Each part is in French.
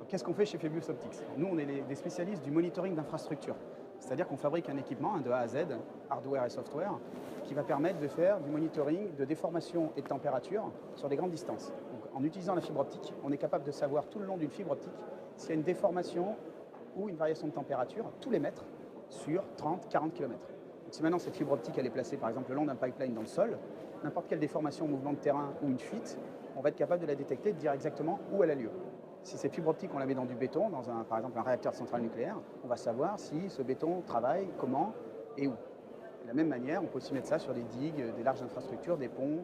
qu'est-ce qu'on fait chez Fabius Optics? Nous, on est des spécialistes du monitoring d'infrastructure. C'est-à-dire qu'on fabrique un équipement de A à Z, hardware et software, qui va permettre de faire du monitoring de déformation et de température sur des grandes distances. Donc, en utilisant la fibre optique, on est capable de savoir tout le long d'une fibre optique s'il y a une déformation ou une variation de température tous les mètres sur 30-40 km. Donc, si maintenant cette fibre optique elle est placée par exemple le long d'un pipeline dans le sol, n'importe quelle déformation, mouvement de terrain ou une fuite, on va être capable de la détecter et de dire exactement où elle a lieu. Si cette fibre optique, on la met dans du béton, dans par exemple un réacteur de centrale nucléaire, on va savoir si ce béton travaille, comment et où. De la même manière, on peut aussi mettre ça sur des digues, des larges infrastructures, des ponts,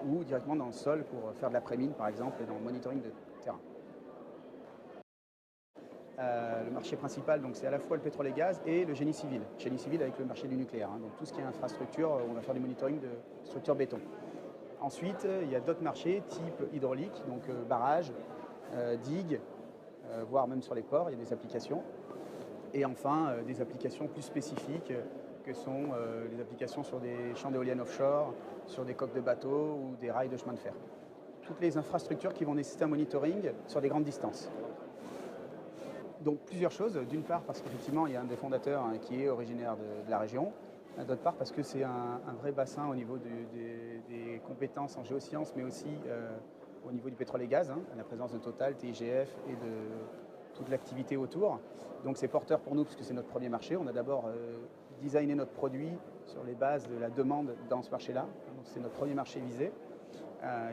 ou directement dans le sol pour faire de l'après-mine, par exemple, et dans le monitoring de terrain. Le marché principal, c'est à la fois le pétrole et gaz et le génie civil. Génie civil avec le marché du nucléaire. Donc tout ce qui est infrastructure, on va faire du monitoring de structures béton. Ensuite, il y a d'autres marchés type hydraulique, donc barrages, digues, voire même sur les ports, il y a des applications. Et enfin, des applications plus spécifiques que sont les applications sur des champs d'éoliennes offshore, sur des coques de bateaux ou des rails de chemin de fer. Toutes les infrastructures qui vont nécessiter un monitoring sur des grandes distances. Donc plusieurs choses. D'une part parce qu'effectivement il y a un des fondateurs qui est originaire de la région. D'autre part parce que c'est un vrai bassin au niveau des compétences en géosciences, mais aussi au niveau du pétrole et gaz, la présence de Total, TIGF et de toute l'activité autour. Donc c'est porteur pour nous puisque c'est notre premier marché. On a d'abord designé notre produit sur les bases de la demande dans ce marché-là. Donc c'est notre premier marché visé.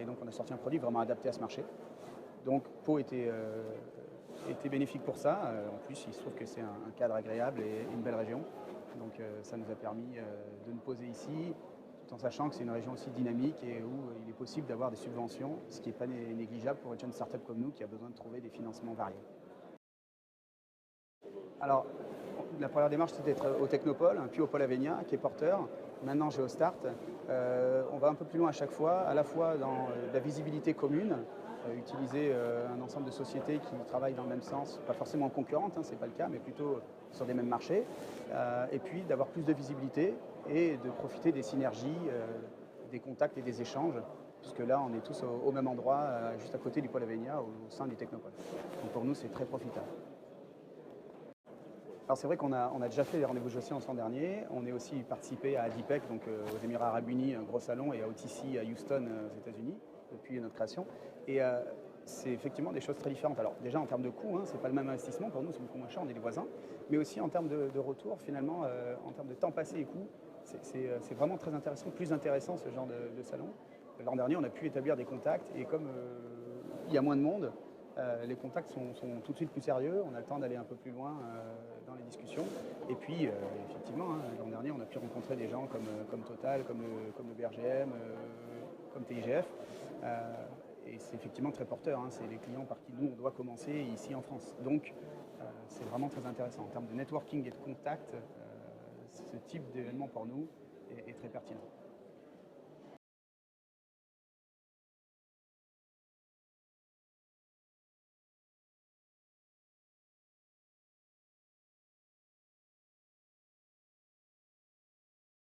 Et donc on a sorti un produit vraiment adapté à ce marché. Donc Pau était bénéfique pour ça. En plus, il se trouve que c'est un cadre agréable et une belle région. Donc ça nous a permis de nous poser ici, tout en sachant que c'est une région aussi dynamique et où il est possible d'avoir des subventions, ce qui n'est pas négligeable pour une jeune start-up comme nous qui a besoin de trouver des financements variés. Alors, la première démarche, c'était d'être au Technopole, puis au Pôle Avenia, qui est porteur. Maintenant, Geostart. On va un peu plus loin à chaque fois, à la fois dans la visibilité commune, utiliser un ensemble de sociétés qui travaillent dans le même sens, pas forcément concurrentes, c'est pas le cas, mais plutôt sur des mêmes marchés, et puis d'avoir plus de visibilité et de profiter des synergies, des contacts et des échanges, puisque là on est tous au même endroit, juste à côté du Pôle Avenia, au sein du Technopole. Donc pour nous c'est très profitable. Alors c'est vrai qu'on a déjà fait des rendez-vous géosciences l'an dernier. On est aussi participé à ADIPEC, donc aux Émirats Arabes Unis, un gros salon, et à OTC à Houston, aux États-Unis, depuis notre création. Et c'est effectivement des choses très différentes. Alors déjà en termes de coûts, c'est pas le même investissement. Pour nous, c'est beaucoup moins cher, on est les voisins. Mais aussi en termes de retour, finalement, en termes de temps passé et coûts, c'est vraiment très intéressant, plus intéressant ce genre de salon. L'an dernier, on a pu établir des contacts et comme il y a moins de monde, les contacts sont tout de suite plus sérieux, on a le temps d'aller un peu plus loin dans les discussions. Et puis, effectivement, l'an dernier, on a pu rencontrer des gens comme Total, comme le BRGM, comme TIGF. Et c'est effectivement très porteur, c'est les clients par qui nous, on doit commencer ici en France. Donc, c'est vraiment très intéressant. En termes de networking et de contact, ce type d'événement pour nous est très pertinent.